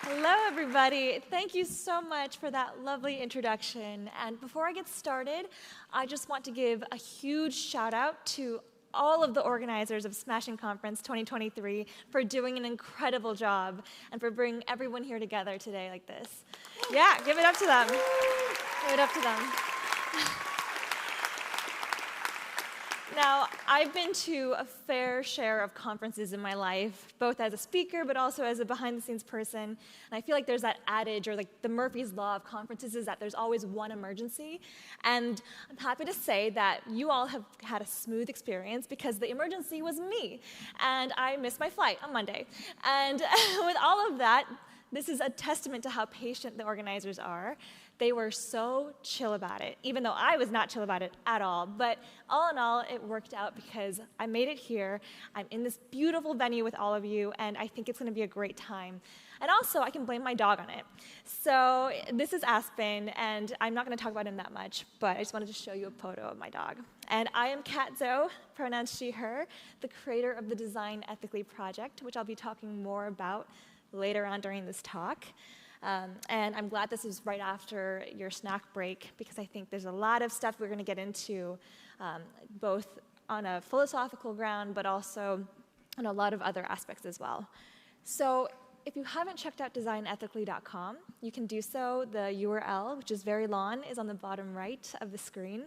Hello, everybody. Thank you so much for that lovely introduction. And before I get started, I just want to give a huge shout out to all of the organizers of Smashing Conference 2023 for doing an incredible job and for bringing everyone here together today like this. Yeah, give it up to them. Give it up to them. Now, I've been to a fair share of conferences in my life, both as a speaker, but also as a behind-the-scenes person. And I feel like there's that adage, or like the Murphy's Law of conferences, is that there's always one emergency. And I'm happy to say that you all have had a smooth experience because the emergency was me. And I missed my flight on Monday. And with all of that, this is a testament to how patient the organizers are. They were so chill about it, even though I was not chill about it at all. But all in all, it worked out because I made it here. I'm in this beautiful venue with all of you, and I think it's going to be a great time. And also, I can blame my dog on it. So this is Aspen, and I'm not going to talk about him that much, but I just wanted to show you a photo of my dog. And I am Kat Zoe, pronouns she, her, the creator of the Design Ethically project, which I'll be talking more about later on during this talk. And I'm glad this is right after your snack break because I think there's a lot of stuff we're going to get into, both on a philosophical ground, but also on a lot of other aspects as well. So if you haven't checked out designethically.com, you can do so. The URL, which is very long, is on the bottom right of the screen.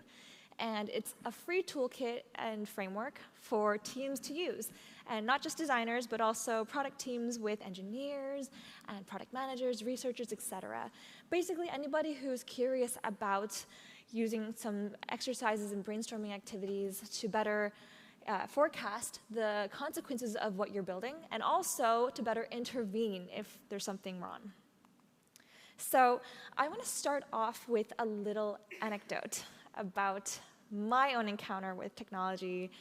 And it's a free toolkit and framework for teams to use. And not just designers, but also product teams with engineers and product managers, researchers, etc. Basically, anybody who's curious about using some exercises and brainstorming activities to better forecast the consequences of what you're building, and also to better intervene if there's something wrong. So I want to start off with a little anecdote about my own encounter with technology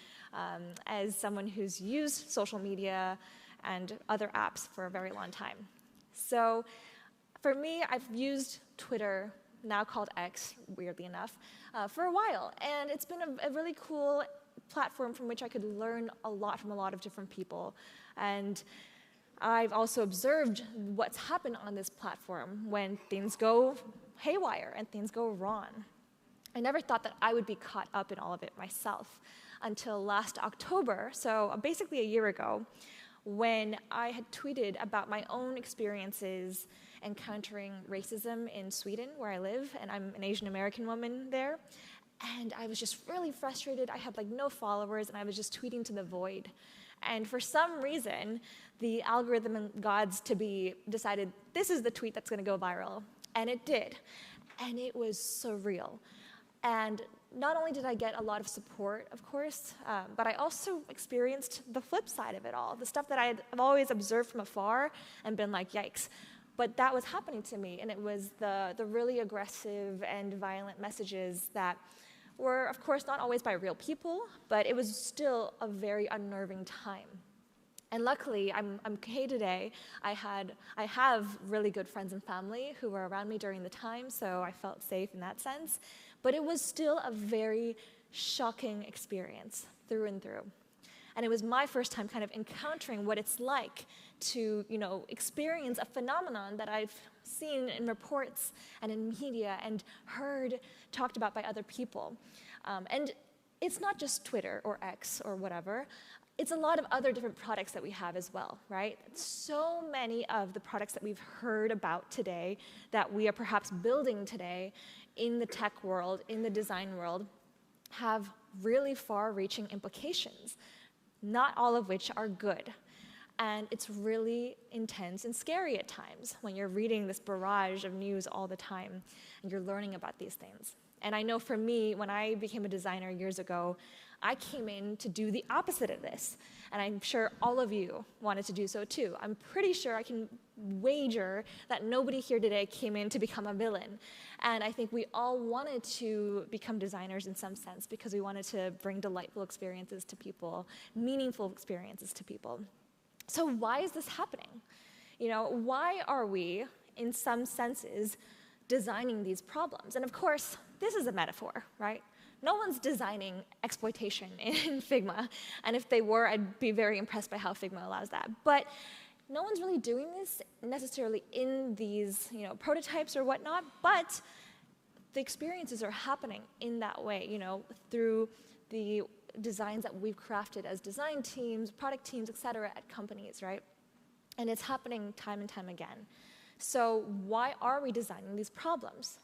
as someone who's used social media and other apps for a very long time. So for me, I've used Twitter, now called X, weirdly enough, for a while. And it's been a really cool platform from which I could learn a lot from a lot of different people. And I've also observed what's happened on this platform when things go haywire and things go wrong. I never thought that I would be caught up in all of it myself until last October, so basically a year ago, when I had tweeted about my own experiences encountering racism in Sweden, where I live, and I'm an Asian American woman there. And I was just really frustrated. I had like no followers, and I was just tweeting to the void. And for some reason, the algorithm and gods to be decided this is the tweet that's going to go viral. And it did. And it was surreal. And not only did I get a lot of support, of course, but I also experienced the flip side of it all, the stuff that I've always observed from afar and been like, yikes. But that was happening to me, and it was the really aggressive and violent messages that were, of course, not always by real people, but it was still a very unnerving time. And luckily, I'm okay today. I have really good friends and family who were around me during the time, so I felt safe in that sense. But it was still a very shocking experience through and through. And it was my first time kind of encountering what it's like to, experience a phenomenon that I've seen in reports and in media and heard talked about by other people. And it's not just Twitter or X or whatever. It's a lot of other different products that we have as well, right? So many of the products that we've heard about today, that we are perhaps building today in the tech world, in the design world, have really far-reaching implications, not all of which are good. And it's really intense and scary at times when you're reading this barrage of news all the time and you're learning about these things. And I know for me, when I became a designer years ago, I came in to do the opposite of this. And I'm sure all of you wanted to do so too. I'm pretty sure I can wager that nobody here today came in to become a villain. And I think we all wanted to become designers in some sense because we wanted to bring delightful experiences to people, meaningful experiences to people. So why is this happening? Why are we, in some senses, designing these problems? And of course, this is a metaphor, right? No one's designing exploitation in Figma. And if they were, I'd be very impressed by how Figma allows that. But No one's really doing this necessarily in these prototypes or whatnot, but the experiences are happening in that way, through the designs that we've crafted as design teams, product teams, et cetera, at companies, right? And it's happening time and time again. So why are we designing these problems?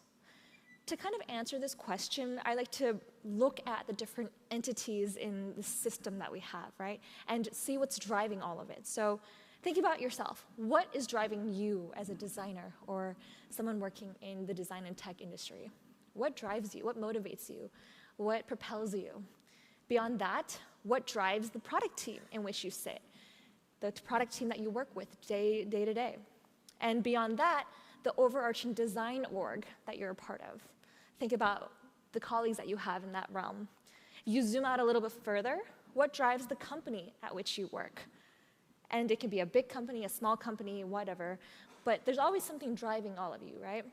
To kind of answer this question, I like to look at the different entities in the system that we have, right? And see what's driving all of it. So think about yourself. What is driving you as a designer or someone working in the design and tech industry? What drives you? What motivates you? What propels you? Beyond that, what drives the product team in which you sit? The product team that you work with day to day. And beyond that, the overarching design org that you're a part of. Think about the colleagues that you have in that realm. If you zoom out a little bit further, what drives the company at which you work? And it can be a big company, a small company, whatever, but there's always something driving all of you, right?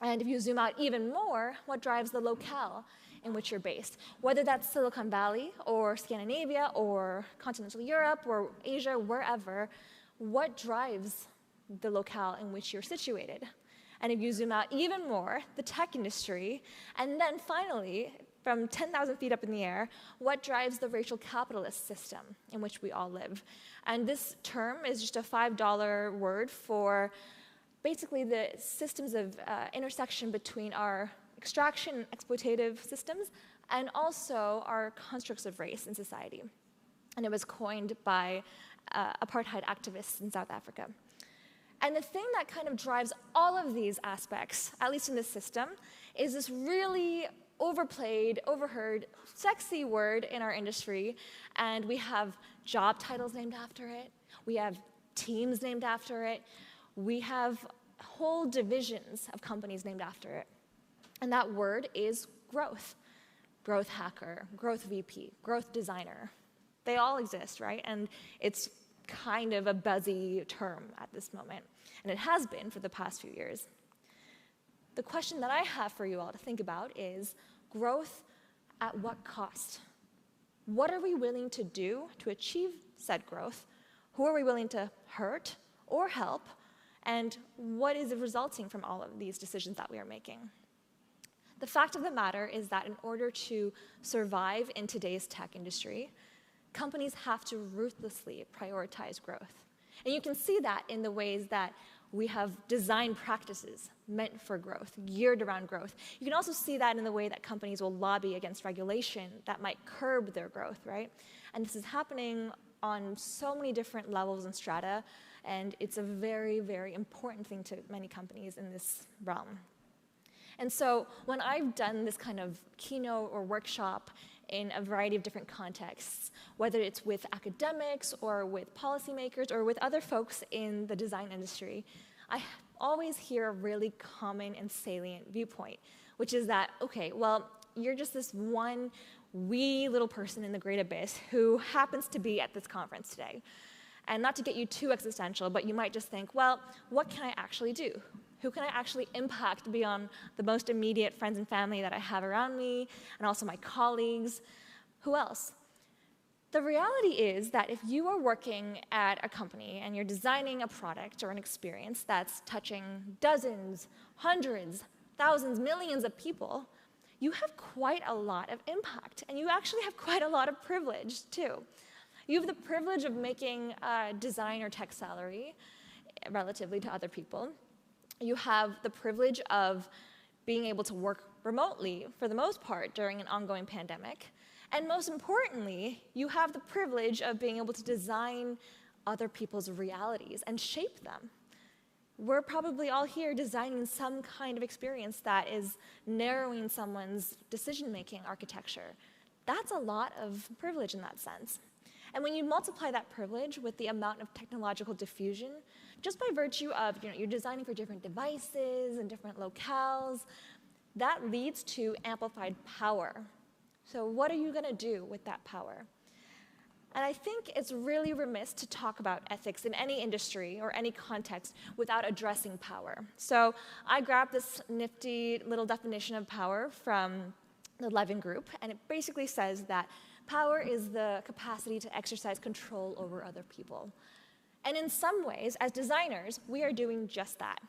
And if you zoom out even more, what drives the locale in which you're based? Whether that's Silicon Valley or Scandinavia or continental Europe or Asia, wherever, what drives the locale in which you're situated? And if you zoom out even more, the tech industry, and then finally, from 10,000 feet up in the air, what drives the racial capitalist system in which we all live? And this term is just a $5 word for basically the systems of intersection between our extraction and exploitative systems and also our constructs of race in society. And it was coined by apartheid activists in South Africa. And the thing that kind of drives all of these aspects, at least in this system, is this really overplayed, overheard, sexy word in our industry. And we have job titles named after it. We have teams named after it. We have whole divisions of companies named after it. And that word is growth. Growth hacker, growth VP, growth designer. They all exist, right? And it's kind of a buzzy term at this moment. And it has been for the past few years. The question that I have for you all to think about is growth at what cost? What are we willing to do to achieve said growth? Who are we willing to hurt or help? And what is resulting from all of these decisions that we are making? The fact of the matter is that in order to survive in today's tech industry, companies have to ruthlessly prioritize growth. And you can see that in the ways that we have design practices meant for growth, geared around growth. You can also see that in the way that companies will lobby against regulation that might curb their growth, right? And this is happening on so many different levels and strata, and it's a very, very important thing to many companies in this realm. And so when I've done this kind of keynote or workshop in a variety of different contexts, whether it's with academics or with policymakers or with other folks in the design industry, I always hear a really common and salient viewpoint, which is that, okay, well, you're just this one wee little person in the great abyss who happens to be at this conference today. And not to get you too existential, but you might just think, well, what can I actually do? Who can I actually impact beyond the most immediate friends and family that I have around me, and also my colleagues? Who else? The reality is that if you are working at a company and you're designing a product or an experience that's touching dozens, hundreds, thousands, millions of people, you have quite a lot of impact, and you actually have quite a lot of privilege, too. You have the privilege of making a design or tech salary relatively to other people. You have the privilege of being able to work remotely for the most part during an ongoing pandemic. And most importantly, you have the privilege of being able to design other people's realities and shape them. We're probably all here designing some kind of experience that is narrowing someone's decision-making architecture. That's a lot of privilege in that sense. And when you multiply that privilege with the amount of technological diffusion, just by virtue of you're designing for different devices and different locales, that leads to amplified power. So what are you going to do with that power? And I think it's really remiss to talk about ethics in any industry or any context without addressing power. So I grabbed this nifty little definition of power from the Levin Group, and it basically says that power is the capacity to exercise control over other people. And in some ways, as designers, we are doing just that.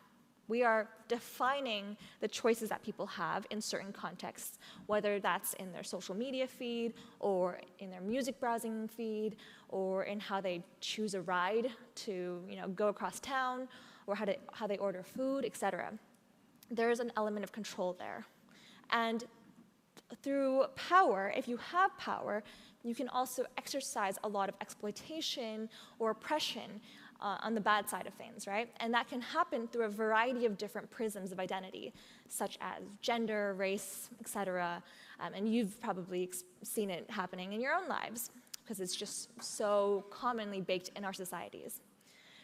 We are defining the choices that people have in certain contexts, whether that's in their social media feed, or in their music browsing feed, or in how they choose a ride to go across town, or how they order food, etc. There is an element of control there. And through power, if you have power, you can also exercise a lot of exploitation or oppression on the bad side of things, right? And that can happen through a variety of different prisms of identity, such as gender, race, etc. And you've probably seen it happening in your own lives, because it's just so commonly baked in our societies.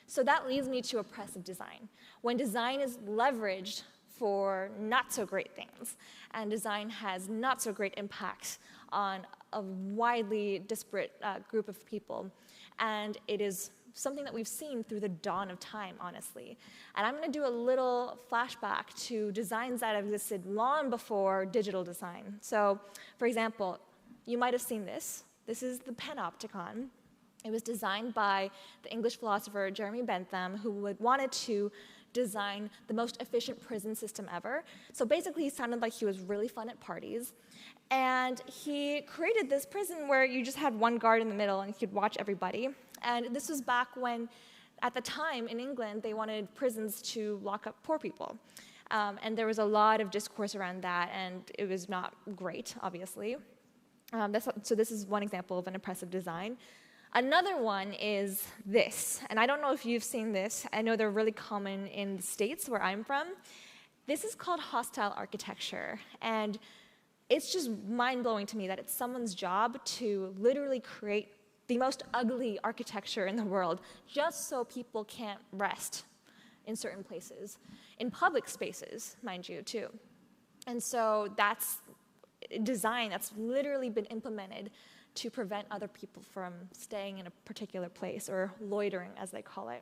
So that leads me to oppressive design. When design is leveraged for not so great things, and design has not so great impacts on a widely disparate group of people, and it is something that we've seen through the dawn of time, honestly. And I'm going to do a little flashback to designs that existed long before digital design. So, for example, you might have seen this. This is the Panopticon. It was designed by the English philosopher Jeremy Bentham, who wanted to design the most efficient prison system ever. So basically, he sounded like he was really fun at parties. And he created this prison where you just had one guard in the middle and you could watch everybody. And this was back when, at the time in England, they wanted prisons to lock up poor people. And there was a lot of discourse around that, and it was not great, obviously. So this is one example of an oppressive design. Another one is this, and I don't know if you've seen this. I know they're really common in the States where I'm from. This is called hostile architecture, and it's just mind-blowing to me that it's someone's job to literally create the most ugly architecture in the world just so people can't rest in certain places, in public spaces, mind you, too. And so that's design that's literally been implemented to prevent other people from staying in a particular place, or loitering, as they call it.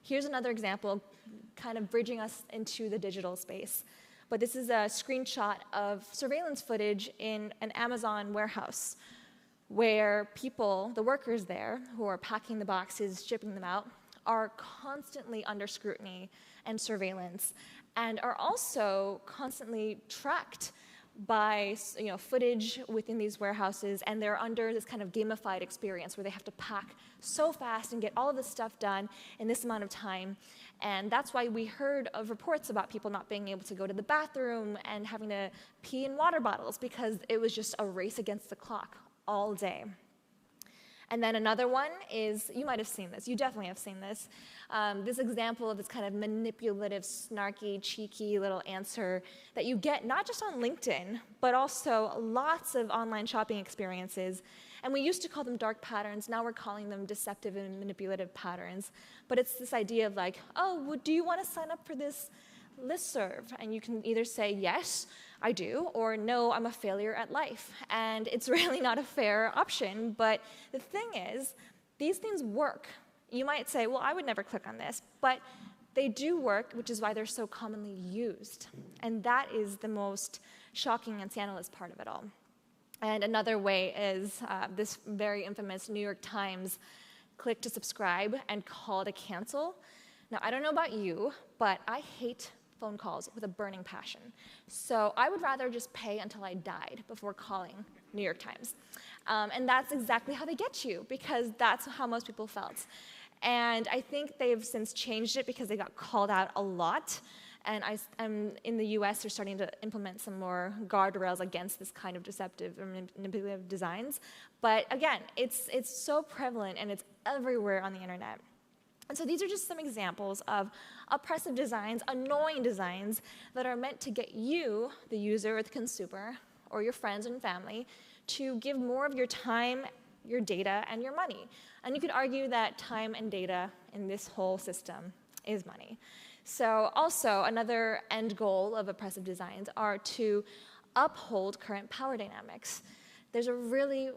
Here's another example, kind of bridging us into the digital space. But this is a screenshot of surveillance footage in an Amazon warehouse, where people, the workers there, who are packing the boxes, shipping them out, are constantly under scrutiny and surveillance, and are also constantly tracked by footage within these warehouses, and they're under this kind of gamified experience where they have to pack so fast and get all of this stuff done in this amount of time. And that's why we heard of reports about people not being able to go to the bathroom and having to pee in water bottles, because it was just a race against the clock all day. And then another one is, you might have seen this, you definitely have seen this, this example of this kind of manipulative, snarky, cheeky little answer that you get not just on LinkedIn, but also lots of online shopping experiences. And we used to call them dark patterns, now we're calling them deceptive and manipulative patterns. But it's this idea of like, oh, do you want to sign up for this listserv? And you can either say, yes, I do, or no, I'm a failure at life. And it's really not a fair option, but the thing is, these things work. You might say, well, I would never click on this, but they do work, which is why they're so commonly used. And that is the most shocking and scandalous part of it all. And another way is this very infamous New York Times click to subscribe and call to cancel. Now, I don't know about you, but I hate phone calls with a burning passion. So I would rather just pay until I died before calling New York Times. And that's exactly how they get you, because that's how most people felt. And I think they've since changed it because they got called out a lot. And in the US, they're starting to implement some more guardrails against this kind of deceptive or manipulative designs. But again, it's so prevalent and it's everywhere on the internet. And so these are just some examples of oppressive designs, annoying designs that are meant to get you, the user or the consumer, or your friends and family, to give more of your time, your data, and your money. And you could argue that time and data in this whole system is money. So also, another end goal of oppressive designs are to uphold current power dynamics. There's a really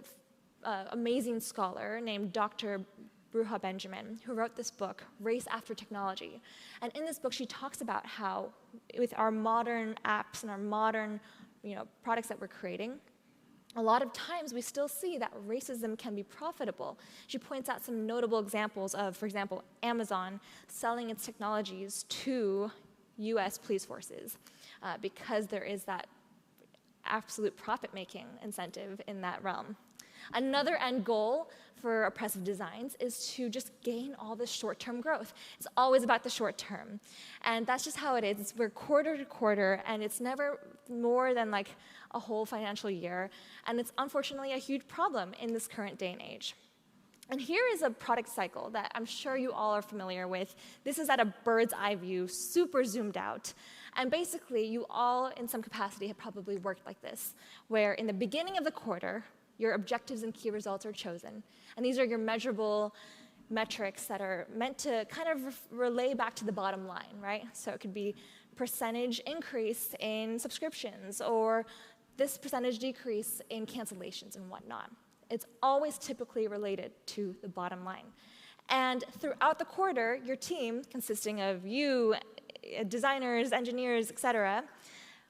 amazing scholar named Dr. Bruja Benjamin, who wrote this book, Race After Technology. And in this book, she talks about how with our modern apps and our modern products that we're creating, a lot of times we still see that racism can be profitable. She points out some notable examples of, for example, Amazon selling its technologies to US police forces because there is that absolute profit-making incentive in that realm. Another end goal for oppressive designs is to just gain all this short-term growth. It's always about the short term. And that's just how it is. We're quarter to quarter, and it's never more than like a whole financial year. And it's unfortunately a huge problem in this current day and age. And here is a product cycle that I'm sure you all are familiar with. This is at a bird's eye view, super zoomed out. And basically, you all, in some capacity, have probably worked like this, where in the beginning of the quarter, your objectives and key results are chosen. And these are your measurable metrics that are meant to kind of relay back to the bottom line, right? So it could be percentage increase in subscriptions or this percentage decrease in cancellations and whatnot. It's always typically related to the bottom line. And throughout the quarter, your team, consisting of you, designers, engineers, et cetera,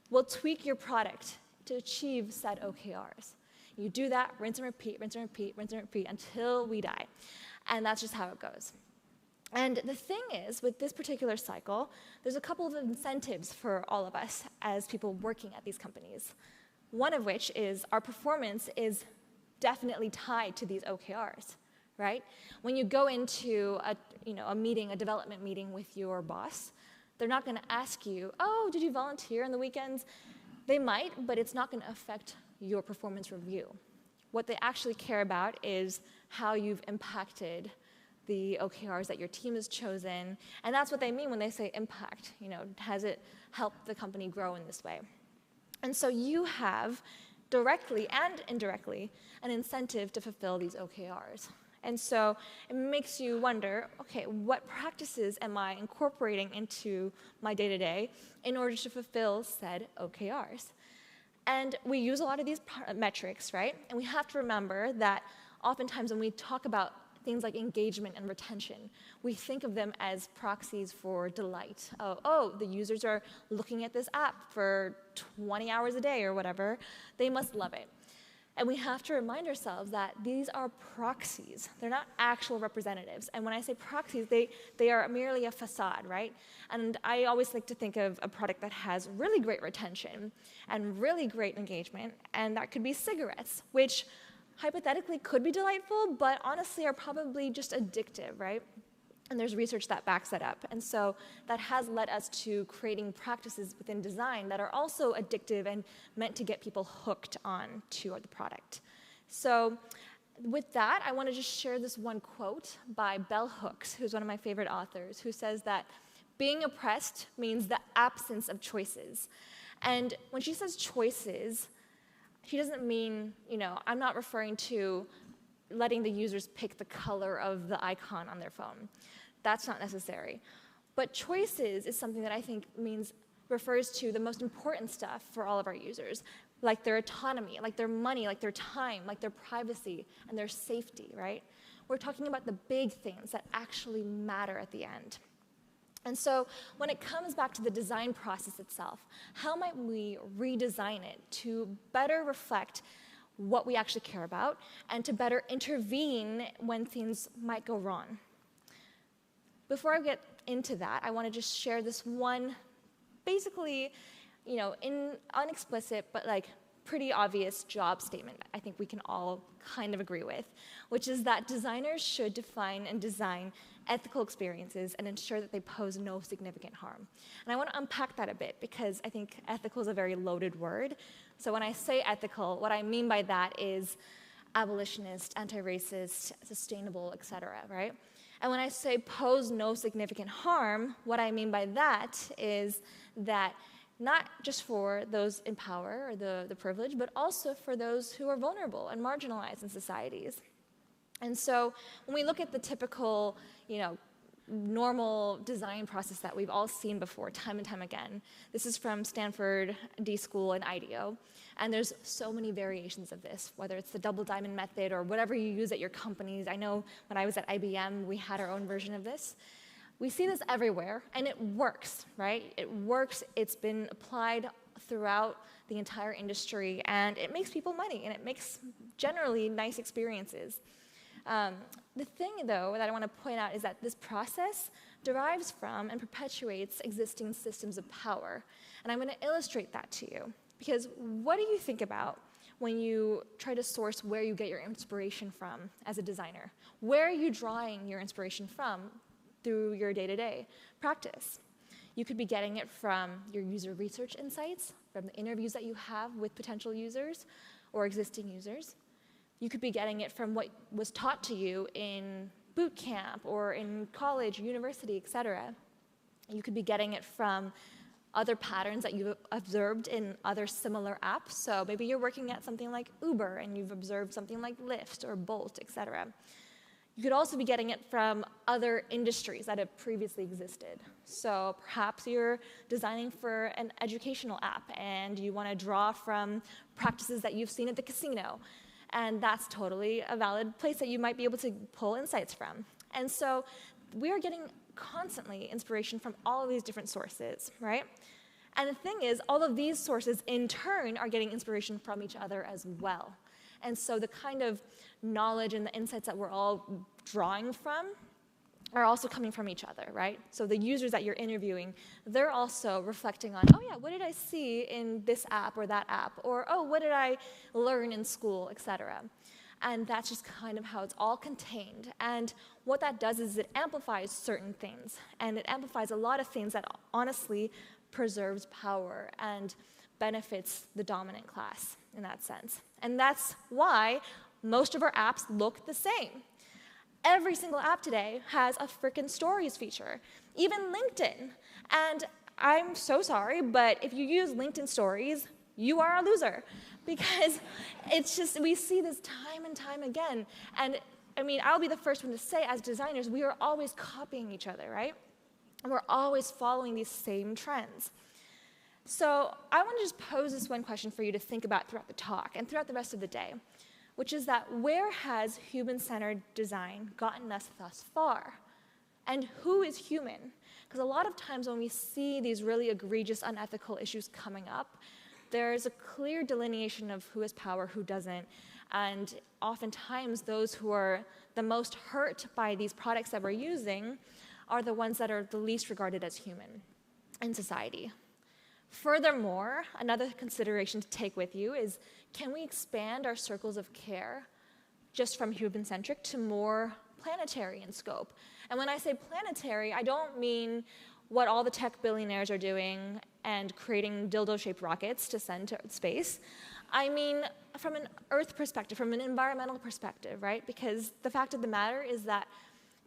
will tweak your product to achieve said OKRs. You do that, rinse and repeat, rinse and repeat, rinse and repeat until we die. And that's just how it goes. And the thing is, with this particular cycle, there's a couple of incentives for all of us as people working at these companies. One of which is our performance is definitely tied to these OKRs, right? When you go into a meeting, a development meeting with your boss, they're not going to ask you, oh, did you volunteer on the weekends? They might, but it's not going to affect your performance review. What they actually care about is how you've impacted the OKRs that your team has chosen, and that's what they mean when they say impact. Has it helped the company grow in this way? And so you have, directly and indirectly, an incentive to fulfill these OKRs. And so it makes you wonder, okay, what practices am I incorporating into my day-to-day in order to fulfill said OKRs? And we use a lot of these metrics, right? And we have to remember that oftentimes when we talk about things like engagement and retention, we think of them as proxies for delight. Oh, the users are looking at this app for 20 hours a day or whatever. They must love it. And we have to remind ourselves that these are proxies. They're not actual representatives. And when I say proxies, they are merely a facade, right? And I always like to think of a product that has really great retention and really great engagement, and that could be cigarettes, which hypothetically could be delightful, but honestly are probably just addictive, right? And there's research that backs that up. And so that has led us to creating practices within design that are also addictive and meant to get people hooked on to the product. So with that, I want to just share this one quote by Bell Hooks, who's one of my favorite authors, who says that being oppressed means the absence of choices. And when she says choices, she doesn't mean, I'm not referring to letting the users pick the color of the icon on their phone. That's not necessary. But choices is something that I think refers to the most important stuff for all of our users, like their autonomy, like their money, like their time, like their privacy, and their safety, right? We're talking about the big things that actually matter at the end. And so when it comes back to the design process itself, how might we redesign it to better reflect what we actually care about and to better intervene when things might go wrong? Before I get into that, I want to just share this one, basically, unexplicit, but pretty obvious job statement I think we can all kind of agree with, which is that designers should define and design ethical experiences and ensure that they pose no significant harm. And I want to unpack that a bit because I think ethical is a very loaded word. So when I say ethical, what I mean by that is abolitionist, anti-racist, sustainable, et cetera, right? And when I say pose no significant harm, what I mean by that is that not just for those in power or the privileged, but also for those who are vulnerable and marginalized in societies. And so when we look at the typical, normal design process that we've all seen before, time and time again, this is from Stanford D School and IDEO, and there's so many variations of this, whether it's the double diamond method or whatever you use at your companies. I know when I was at IBM, we had our own version of this. We see this everywhere, and it works, right? It works. It's been applied throughout the entire industry, and it makes people money, and it makes generally nice experiences. The thing, though, that I want to point out is that this process derives from and perpetuates existing systems of power. And I'm going to illustrate that to you. Because what do you think about when you try to source where you get your inspiration from as a designer? Where are you drawing your inspiration from through your day-to-day practice? You could be getting it from your user research insights, from the interviews that you have with potential users or existing users. You could be getting it from what was taught to you in boot camp or in college, university, etc. You could be getting it from other patterns that you've observed in other similar apps. So maybe you're working at something like Uber and you've observed something like Lyft or Bolt, etc. You could also be getting it from other industries that have previously existed. So perhaps you're designing for an educational app and you want to draw from practices that you've seen at the casino. And that's totally a valid place that you might be able to pull insights from. And so we're getting constantly inspiration from all of these different sources, right? And the thing is, all of these sources in turn are getting inspiration from each other as well. And so the kind of knowledge and the insights that we're all drawing from are also coming from each other, right? So the users that you're interviewing, they're also reflecting on, oh yeah, what did I see in this app or that app? Or, oh, what did I learn in school, etc. And that's just kind of how it's all contained. And what that does is it amplifies certain things. And it amplifies a lot of things that honestly preserves power and benefits the dominant class in that sense. And that's why most of our apps look the same. Every single app today has a frickin' stories feature, even LinkedIn. And I'm so sorry, but if you use LinkedIn stories, you are a loser. Because it's just, we see this time and time again. And I mean, I'll be the first one to say, as designers, we are always copying each other, right? And we're always following these same trends. So I want to just pose this one question for you to think about throughout the talk and throughout the rest of the day, which is that where has human-centered design gotten us thus far? And who is human? Because a lot of times when we see these really egregious, unethical issues coming up, there's a clear delineation of who has power, who doesn't, and oftentimes those who are the most hurt by these products that we're using are the ones that are the least regarded as human in society. Furthermore, another consideration to take with you is, can we expand our circles of care just from human-centric to more planetary in scope? And when I say planetary, I don't mean what all the tech billionaires are doing and creating dildo-shaped rockets to send to space. I mean from an Earth perspective, from an environmental perspective, right? Because the fact of the matter is that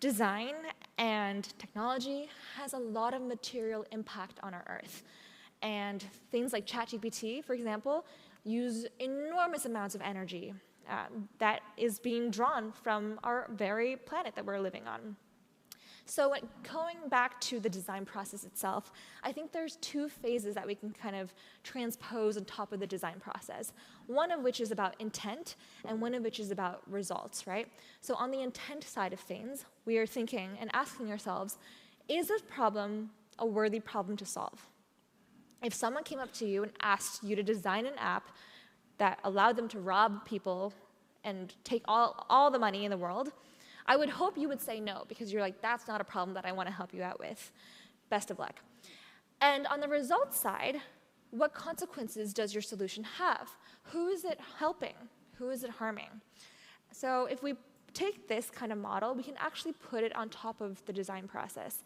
design and technology has a lot of material impact on our Earth. And things like ChatGPT, for example, use enormous amounts of energy that is being drawn from our very planet that we're living on. So going back to the design process itself, I think there's two phases that we can kind of transpose on top of the design process. One of which is about intent, and one of which is about results, right? So on the intent side of things, we are thinking and asking ourselves, is this problem a worthy problem to solve? If someone came up to you and asked you to design an app that allowed them to rob people and take all the money in the world, I would hope you would say no, because you're like, that's not a problem that I want to help you out with. Best of luck. And on the results side, what consequences does your solution have? Who is it helping? Who is it harming? So if we take this kind of model, we can actually put it on top of the design process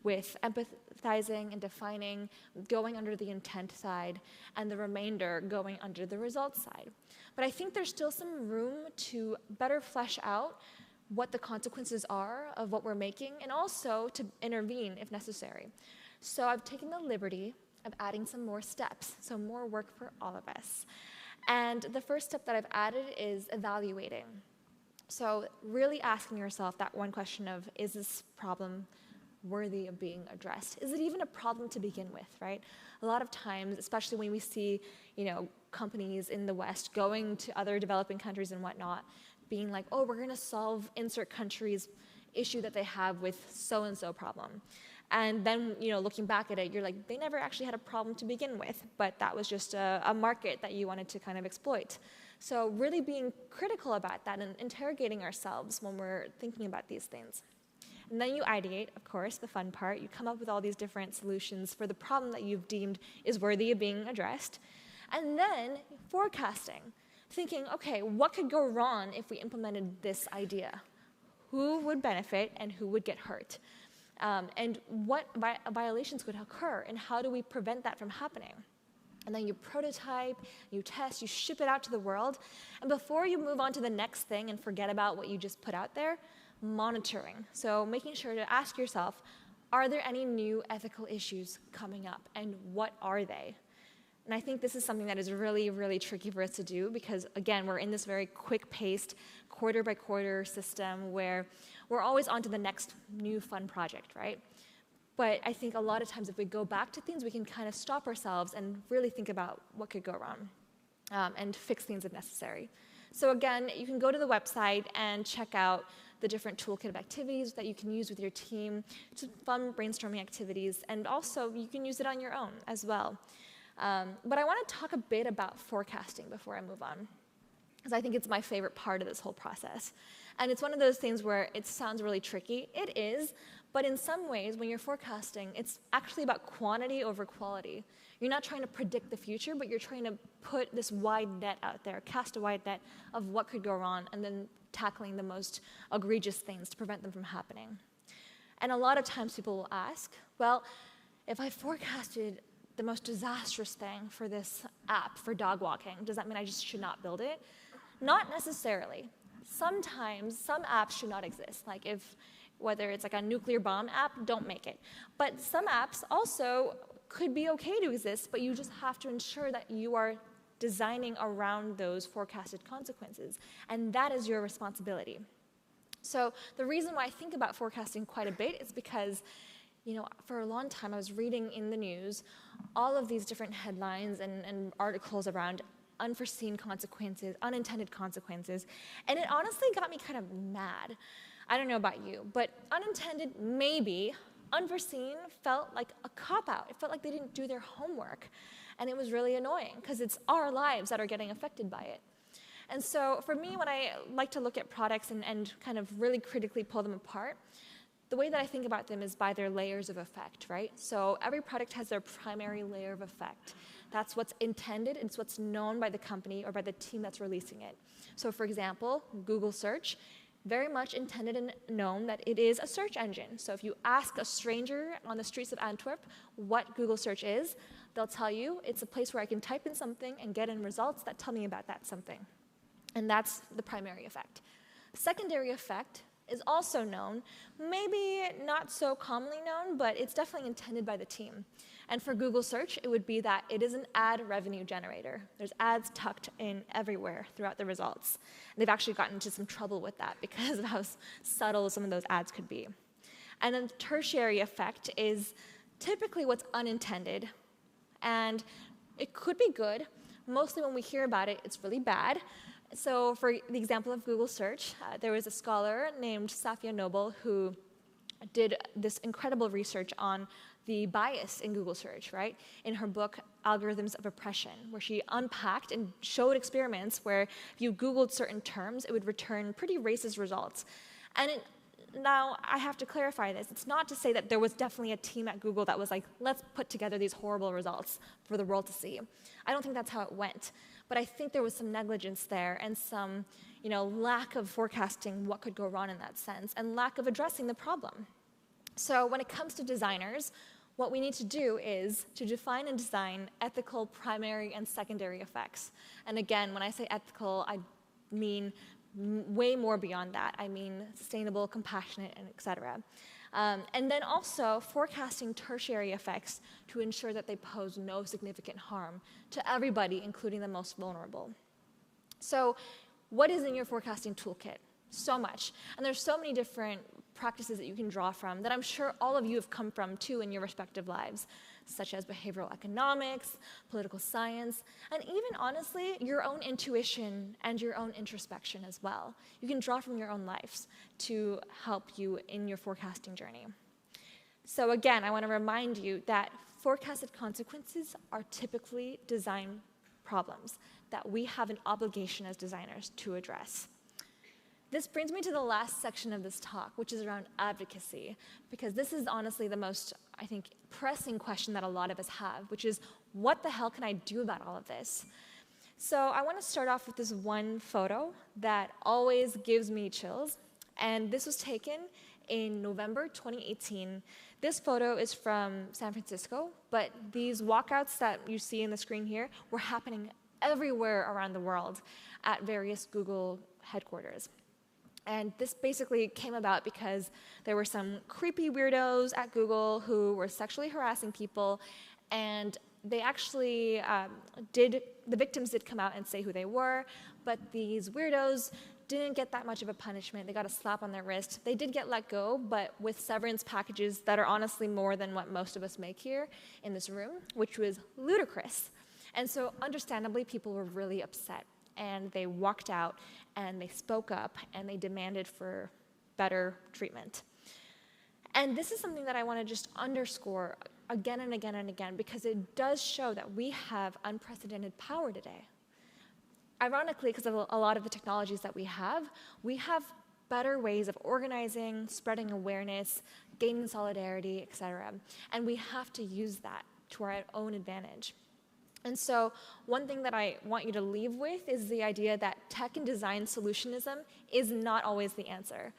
with empathizing and defining, going under the intent side, and the remainder going under the results side. But I think there's still some room to better flesh out what the consequences are of what we're making, and also to intervene if necessary. So I've taken the liberty of adding some more steps, so more work for all of us. And the first step that I've added is evaluating. So really asking yourself that one question of, is this problem worthy of being addressed? Is it even a problem to begin with, right? A lot of times, especially when we see, companies in the West going to other developing countries and whatnot, being like, oh, we're going to solve insert country's issue that they have with so-and-so problem. And then, looking back at it, you're like, they never actually had a problem to begin with, but that was just a market that you wanted to kind of exploit. So really being critical about that and interrogating ourselves when we're thinking about these things. And then you ideate, of course, the fun part. You come up with all these different solutions for the problem that you've deemed is worthy of being addressed. And then forecasting, thinking, okay, what could go wrong if we implemented this idea? Who would benefit and who would get hurt? And what violations could occur, and how do we prevent that from happening? And then you prototype, you test, you ship it out to the world. And before you move on to the next thing and forget about what you just put out there, monitoring. So making sure to ask yourself, are there any new ethical issues coming up, and what are they? And I think this is something that is really, really tricky for us to do because, again, we're in this very quick-paced, quarter-by-quarter system where we're always on to the next new fun project, right? But I think a lot of times if we go back to things, we can kind of stop ourselves and really think about what could go wrong and fix things if necessary. So again, you can go to the website and check out the different toolkit of activities that you can use with your team. It's fun brainstorming activities, and also you can use it on your own as well. But I want to talk a bit about forecasting before I move on, because I think it's my favorite part of this whole process. And it's one of those things where it sounds really tricky. It is, but in some ways, when you're forecasting, it's actually about quantity over quality. You're not trying to predict the future, but you're trying to put this wide net out there, cast a wide net of what could go wrong, and then tackling the most egregious things to prevent them from happening. And a lot of times people will ask, well, if I forecasted the most disastrous thing for this app for dog walking, does that mean I just should not build it? Not necessarily. Sometimes some apps should not exist. Like whether it's like a nuclear bomb app, don't make it. But some apps also could be okay to exist, but you just have to ensure that you are designing around those forecasted consequences. And that is your responsibility. So the reason why I think about forecasting quite a bit is because for a long time I was reading in the news all of these different headlines and articles around unforeseen consequences, unintended consequences, and it honestly got me kind of mad. I don't know about you, but unintended, maybe. Unforeseen felt like a cop-out. It felt like they didn't do their homework, and it was really annoying because it's our lives that are getting affected by it. And so for me, when I like to look at products and kind of really critically pull them apart, the way that I think about them is by their layers of effect, right? So every product has their primary layer of effect. That's what's intended, and it's what's known by the company or by the team that's releasing it. So for example, Google Search, very much intended and known that it is a search engine. So if you ask a stranger on the streets of Antwerp what Google Search is, they'll tell you it's a place where I can type in something and get in results that tell me about that something. And that's the primary effect. Secondary effect is also known, maybe not so commonly known, but it's definitely intended by the team. And for Google Search, it would be that it is an ad revenue generator. There's ads tucked in everywhere throughout the results. And they've actually gotten into some trouble with that because of how subtle some of those ads could be. And then the tertiary effect is typically what's unintended. And it could be good. Mostly when we hear about it, it's really bad. So for the example of Google Search, there was a scholar named Safia Noble who did this incredible research on the bias in Google Search, right? In her book, Algorithms of Oppression, where she unpacked and showed experiments where if you Googled certain terms, it would return pretty racist results. And now, I have to clarify this. It's not to say that there was definitely a team at Google that was like, let's put together these horrible results for the world to see. I don't think that's how it went. But I think there was some negligence there and some lack of forecasting what could go wrong in that sense and lack of addressing the problem. So when it comes to designers, what we need to do is to define and design ethical primary and secondary effects. And again, when I say ethical, I mean way more beyond that. I mean sustainable, compassionate, and et cetera. And then also forecasting tertiary effects to ensure that they pose no significant harm to everybody, including the most vulnerable. So what is in your forecasting toolkit? So much. And there's so many different practices that you can draw from that I'm sure all of you have come from too in your respective lives, such as behavioral economics, political science, and even honestly, your own intuition and your own introspection as well. You can draw from your own lives to help you in your forecasting journey. So again, I want to remind you that forecasted consequences are typically design problems that we have an obligation as designers to address. This brings me to the last section of this talk, which is around advocacy, because this is honestly the most, I think, pressing question that a lot of us have, which is, what the hell can I do about all of this? So I want to start off with this one photo that always gives me chills, and this was taken in November 2018. This photo is from San Francisco, but these walkouts that you see in the screen here were happening everywhere around the world at various Google headquarters. And this basically came about because there were some creepy weirdos at Google who were sexually harassing people, and they actually the victims did come out and say who they were, but these weirdos didn't get that much of a punishment. They got a slap on their wrist. They did get let go, but with severance packages that are honestly more than what most of us make here in this room, which was ludicrous. And so understandably, people were really upset, and they walked out, and they spoke up, and they demanded for better treatment. And this is something that I want to just underscore again and again and again, because it does show that we have unprecedented power today. Ironically, because of a lot of the technologies that we have better ways of organizing, spreading awareness, gaining solidarity, et cetera. And we have to use that to our own advantage. And so one thing that I want you to leave with is the idea that tech and design solutionism is not always the answer.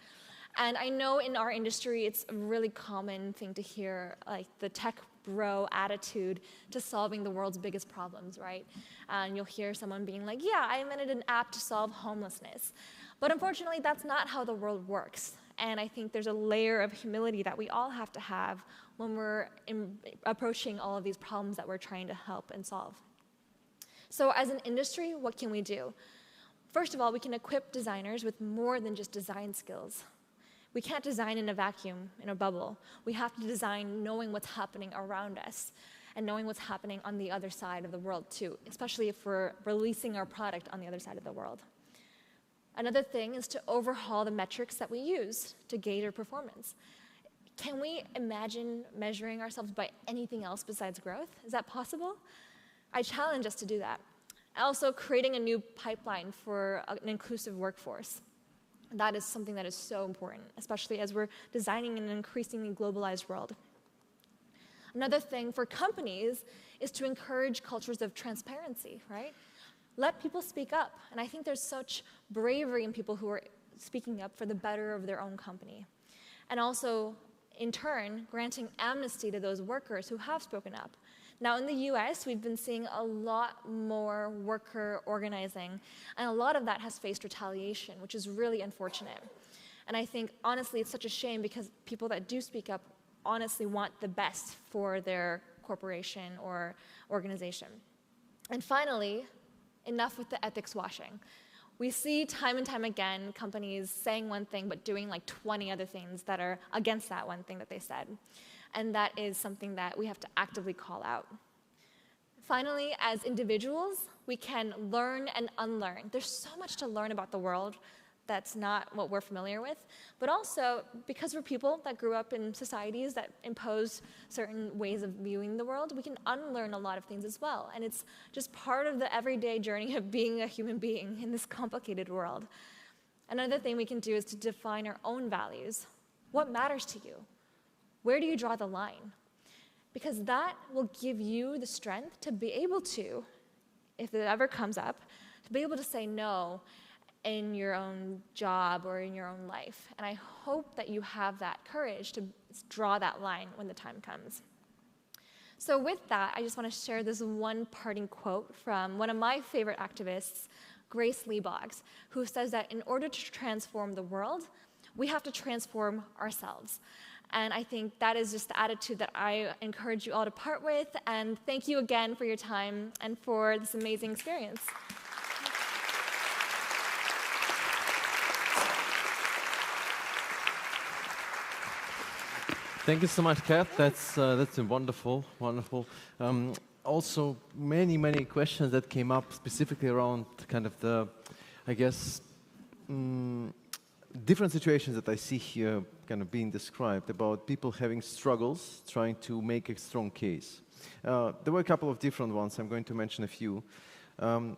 And I know in our industry, it's a really common thing to hear, like the tech bro attitude to solving the world's biggest problems, right? And you'll hear someone being like, yeah, I invented an app to solve homelessness. But unfortunately, that's not how the world works. And I think there's a layer of humility that we all have to have when we're approaching all of these problems that we're trying to help and solve. So as an industry, what can we do? First of all, we can equip designers with more than just design skills. We can't design in a vacuum, in a bubble. We have to design knowing what's happening around us and knowing what's happening on the other side of the world too, especially if we're releasing our product on the other side of the world. Another thing is to overhaul the metrics that we use to gauge our performance. Can we imagine measuring ourselves by anything else besides growth? Is that possible? I challenge us to do that. Also, creating a new pipeline for an inclusive workforce. That is something that is so important, especially as we're designing in an increasingly globalized world. Another thing for companies is to encourage cultures of transparency, right? Let people speak up. And I think there's such bravery in people who are speaking up for the better of their own company. And also, in turn, granting amnesty to those workers who have spoken up. Now, in the US, we've been seeing a lot more worker organizing, and a lot of that has faced retaliation, which is really unfortunate. And I think, honestly, it's such a shame because people that do speak up honestly want the best for their corporation or organization. And finally, enough with the ethics washing. We see time and time again companies saying one thing but doing like 20 other things that are against that one thing that they said. And that is something that we have to actively call out. Finally, as individuals, we can learn and unlearn. There's so much to learn about the world that's not what we're familiar with, but also because we're people that grew up in societies that impose certain ways of viewing the world, we can unlearn a lot of things as well. And it's just part of the everyday journey of being a human being in this complicated world. Another thing we can do is to define our own values. What matters to you? Where do you draw the line? Because that will give you the strength to be able to, if it ever comes up, to be able to say no in your own job or in your own life. And I hope that you have that courage to draw that line when the time comes. So with that, I just want to share this one parting quote from one of my favorite activists, Grace Lee Boggs, who says that in order to transform the world, we have to transform ourselves. And I think that is just the attitude that I encourage you all to part with. And thank you again for your time and for this amazing experience. Thank you so much, Kat. That's wonderful, wonderful. Also, many questions that came up specifically around kind of the, I guess, different situations that I see here kind of being described about people having struggles trying to make a strong case. There were a couple of different ones. I'm going to mention a few.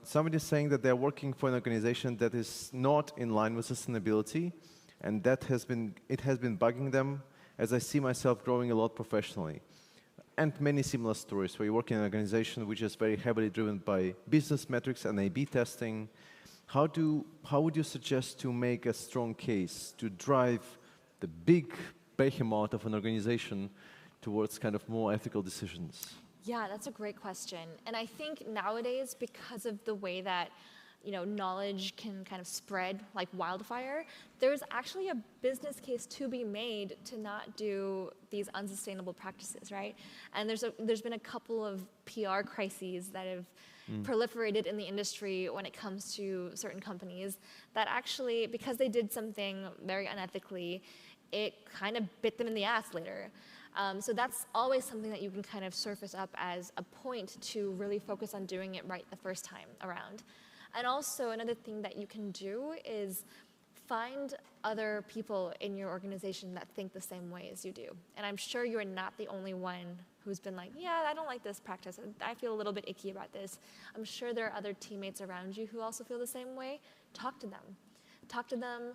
Somebody is saying that they're working for an organization that is not in line with sustainability, and it has been bugging them as I see myself growing a lot professionally. And many similar stories where you work in an organization which is very heavily driven by business metrics and A/B testing. How would you suggest to make a strong case to drive the big behemoth of an organization towards kind of more ethical decisions? Yeah, that's a great question. And I think nowadays, because of the way that knowledge can kind of spread like wildfire, there's actually a business case to be made to not do these unsustainable practices, right? And there's been a couple of PR crises that have proliferated in the industry when it comes to certain companies that actually, because they did something very unethically, it kind of bit them in the ass later. So that's always something that you can kind of surface up as a point to really focus on doing it right the first time around. And also another thing that you can do is find other people in your organization that think the same way as you do. And I'm sure you're not the only one who's been like, yeah, I don't like this practice. I feel a little bit icky about this. I'm sure there are other teammates around you who also feel the same way. Talk to them. Talk to them,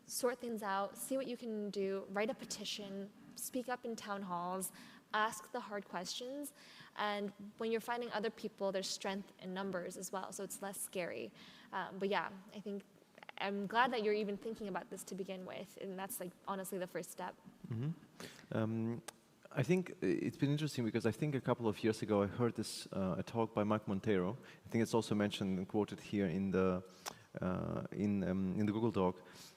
sort things out, see what you can do, write a petition, speak up in town halls, ask the hard questions. And when you're finding other people, there's strength in numbers as well, so it's less scary. But yeah, I think I'm glad that you're even thinking about this to begin with, and that's like honestly the first step. Mm-hmm. I think it's been interesting because I think a couple of years ago I heard this a talk by Mike Monteiro. I think it's also mentioned and quoted here in the Google Doc,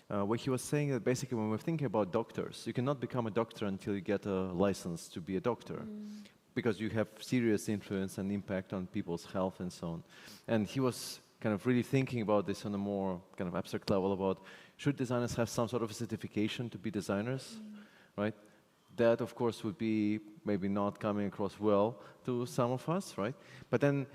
where he was saying that basically when we're thinking about doctors, you cannot become a doctor until you get a license to be a doctor. Because you have serious influence and impact on people's health and so on. And he was kind of really thinking about this on a more kind of abstract level about should designers have some sort of a certification to be designers, right? That, of course, would be maybe not coming across well to some of us, right? But then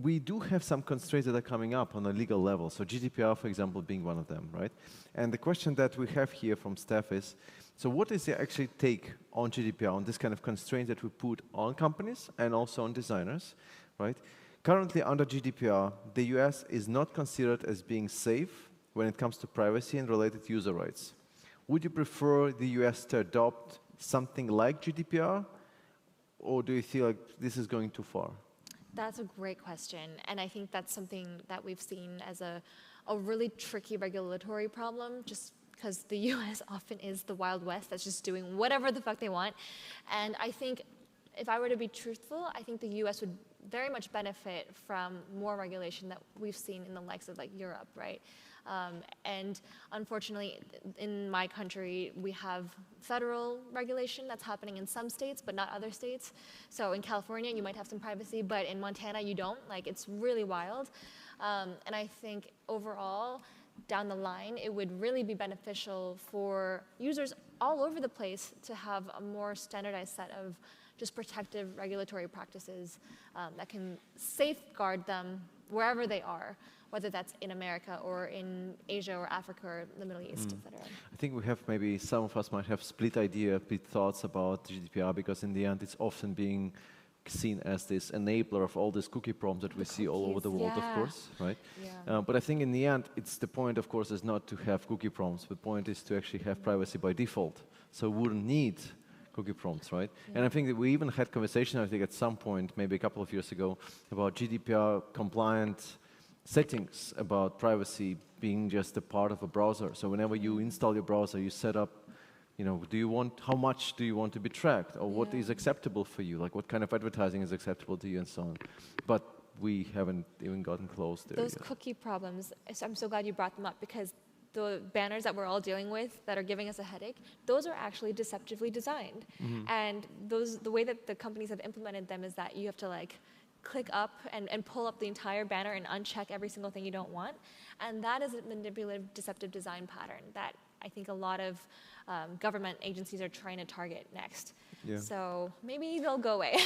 we do have some constraints that are coming up on a legal level. So GDPR, for example, being one of them, right? And the question that we have here from staff is, so what is the actual take on GDPR, on this kind of constraint that we put on companies and also on designers, right? Currently, under GDPR, the US is not considered as being safe when it comes to privacy and related user rights. Would you prefer the US to adopt something like GDPR, or do you feel like this is going too far? That's a great question, and I think that's something that we've seen as a really tricky regulatory problem, just because the US often is the Wild West that's just doing whatever the fuck they want. And I think if I were to be truthful, I think the US would very much benefit from more regulation that we've seen in the likes of like Europe, right? And unfortunately, in my country, we have federal regulation that's happening in some states, but not other states. So in California, you might have some privacy, but in Montana, you don't. Like, it's really wild. And I think overall, down the line, it would really be beneficial for users all over the place to have a more standardized set of just protective regulatory practices that can safeguard them wherever they are, whether that's in America or in Asia or Africa or the Middle East, et cetera. I think we have maybe some of us might have split thoughts about GDPR, because in the end it's often being seen as this enabler of all these cookie problems that we see all over the world, of course, right? Yeah. But I think in the end, it's the point, of course, is not to have cookie prompts. The point is to actually have privacy by default. So we wouldn't need cookie prompts, right? Yeah. And I think that we even had conversation, I think at some point, maybe a couple of years ago, about GDPR compliant settings about privacy being just a part of a browser. So whenever you install your browser, you set up, how much do you want to be tracked, or what is acceptable for you, like what kind of advertising is acceptable to you and so on. But we haven't even gotten close there Those yet. cookie problems, I'm so glad you brought them up, because the banners that we're all dealing with that are giving us a headache, those are actually deceptively designed. And the way that the companies have implemented them is that you have to click up and pull up the entire banner and uncheck every single thing you don't want. And that is a manipulative, deceptive design pattern that I think a lot of government agencies are trying to target next. Yeah. So maybe they'll go away.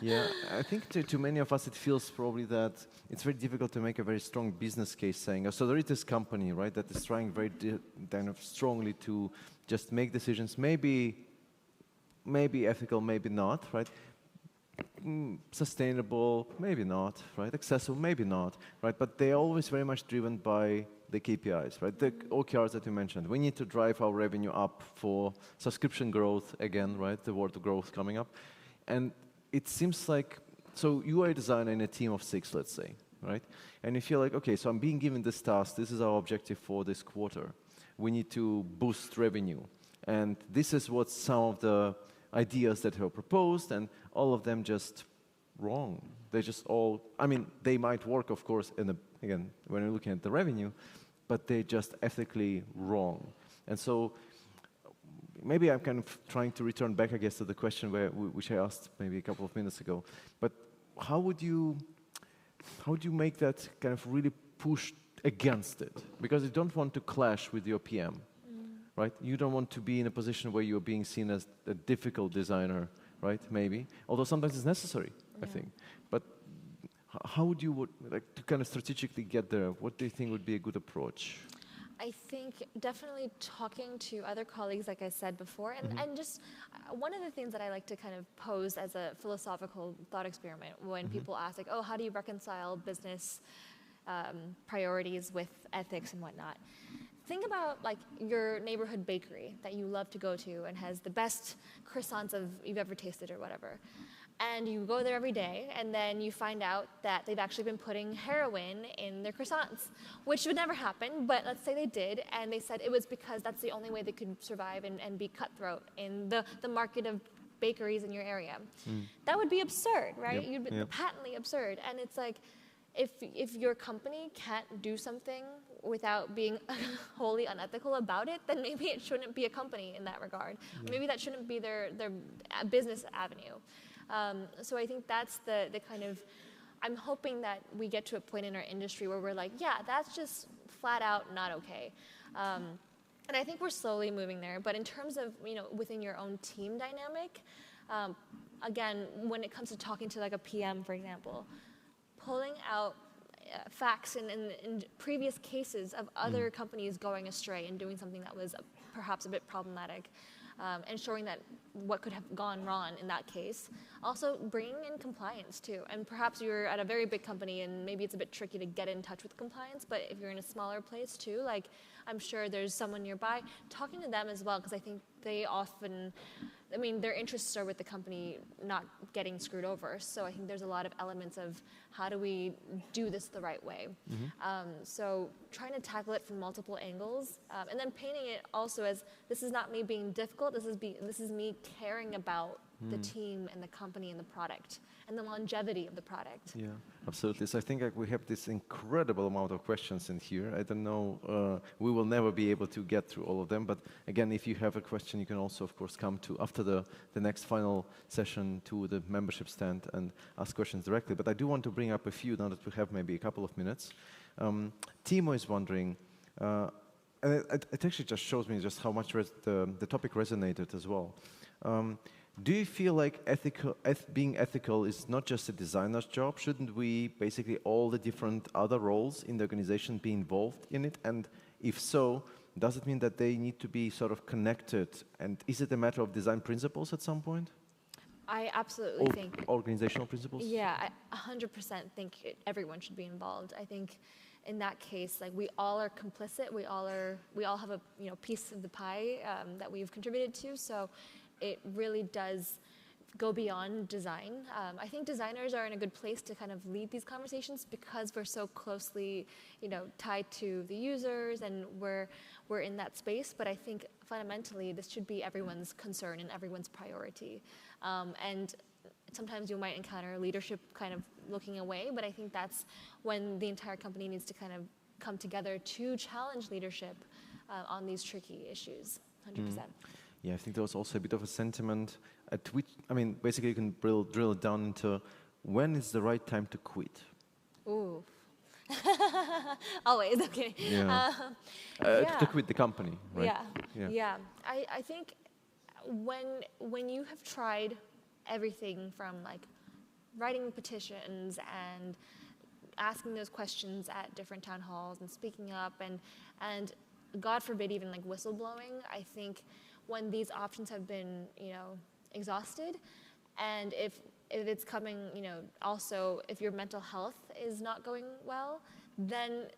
Yeah, I think to many of us it feels probably that it's very difficult to make a very strong business case saying, so there is this company, right, that is trying very kind of strongly to just make decisions, maybe ethical, maybe not, right? Sustainable, maybe not, right? Accessible, maybe not, right? But they're always very much driven by the KPIs, right? The OKRs that you mentioned. We need to drive our revenue up for subscription growth again, right? The word growth coming up. And it seems like, so you are a designer in a team of 6, let's say, right? And you feel like, okay, so I'm being given this task. This is our objective for this quarter. We need to boost revenue. And this is what some of the ideas that were proposed, and all of them just wrong. They just all, I mean, they might work, of course, again, when you're looking at the revenue, but they're just ethically wrong. And so maybe I'm kind of trying to return back, I guess, to the question which I asked maybe a couple of minutes ago. But how would you make that kind of really push against it? Because you don't want to clash with your PM, right? You don't want to be in a position where you're being seen as a difficult designer, right? Maybe, although sometimes it's necessary, I think. But how would you like to kind of strategically get there? What do you think would be a good approach? I think definitely talking to other colleagues, like I said before, and just one of the things that I like to kind of pose as a philosophical thought experiment when people ask, like, oh, how do you reconcile business priorities with ethics and whatnot? Think about like your neighborhood bakery that you love to go to and has the best croissants you've ever tasted or whatever. And you go there every day, and then you find out that they've actually been putting heroin in their croissants, which would never happen, but let's say they did, and they said it was because that's the only way they could survive and be cutthroat in the market of bakeries in your area. That would be absurd, right? You'd be patently absurd. And it's like, if your company can't do something without being wholly unethical about it, then maybe it shouldn't be a company in that regard. Maybe that shouldn't be their business avenue. So I think that's the kind of, I'm hoping that we get to a point in our industry where we're like, yeah, that's just flat out not okay. And I think we're slowly moving there. But in terms of, within your own team dynamic, again, when it comes to talking to like a PM, for example, pulling out facts in previous cases of other companies going astray and doing something that was perhaps a bit problematic, and showing that what could have gone wrong in that case. Also bringing in compliance too. And perhaps you're at a very big company and maybe it's a bit tricky to get in touch with compliance, but if you're in a smaller place too, like I'm sure there's someone nearby, talking to them as well, because I think they often, their interests are with the company not getting screwed over. So I think there's a lot of elements of how do we do this the right way. So trying to tackle it from multiple angles, and then painting it also as this is not me being difficult. This is me caring about the team and the company and the product and the longevity of the product. Yeah, absolutely. So I think we have this incredible amount of questions in here. I don't know, we will never be able to get through all of them. But again, if you have a question, you can also, of course, come to after the next final session to the membership stand and ask questions directly. But I do want to bring up a few now that we have maybe a couple of minutes. Timo is wondering, and it actually just shows me just how much the topic resonated as well. Do you feel like being ethical is not just a designer's job? Shouldn't we, basically all the different other roles in the organization, be involved in it? And if so, does it mean that they need to be sort of connected? And is it a matter of design principles at some point? I absolutely think. Organizational principles? Yeah, I 100% think everyone should be involved. I think in that case, like we all are complicit. We all have a piece of the pie that we've contributed to. So it really does go beyond design. I think designers are in a good place to kind of lead these conversations because we're so closely, tied to the users and we're in that space. But I think fundamentally this should be everyone's concern and everyone's priority. And sometimes you might encounter leadership kind of looking away, but I think that's when the entire company needs to kind of come together to challenge leadership on these tricky issues, 100%. Yeah, I think there was also a bit of a sentiment at which, basically you can drill it down into when is the right time to quit? Ooh. Always, okay. Yeah. Yeah. To quit the company, right? Yeah. I think when you have tried everything from like writing petitions and asking those questions at different town halls and speaking up and God forbid even like whistleblowing, I think when these options have been, exhausted, and if it's coming, also if your mental health is not going well, then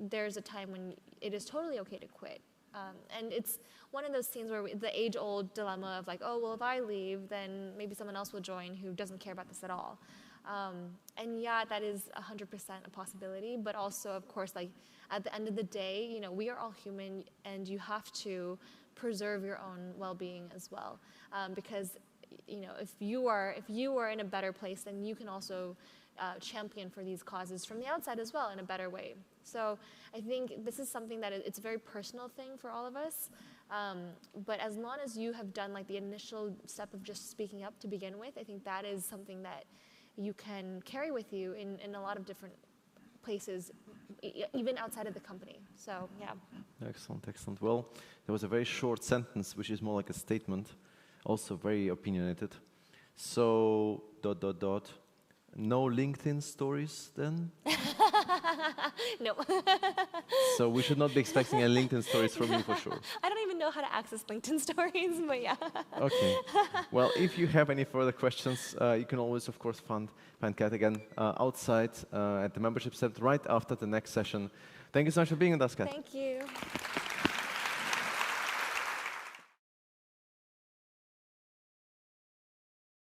there's a time when it is totally okay to quit. And it's one of those things where the age-old dilemma of like, oh, well, if I leave, then maybe someone else will join who doesn't care about this at all. And yeah, that is 100% a possibility, but also, of course, like at the end of the day, we are all human, and you have to preserve your own well-being as well, because if you are in a better place, then you can also champion for these causes from the outside as well in a better way. So I think this is something that it's a very personal thing for all of us. But as long as you have done like the initial step of just speaking up to begin with, I think that is something that you can carry with you in a lot of different places, even outside of the company. So yeah. Excellent, excellent. Well, there was a very short sentence, which is more like a statement, also very opinionated. So, ... No LinkedIn stories then? No. So we should not be expecting any LinkedIn stories from you for sure. I don't even know how to access LinkedIn stories, but yeah. Okay. Well, if you have any further questions, you can always, of course, find Kat again outside at the membership center right after the next session. Thank you so much for being with us, Kat. Thank you.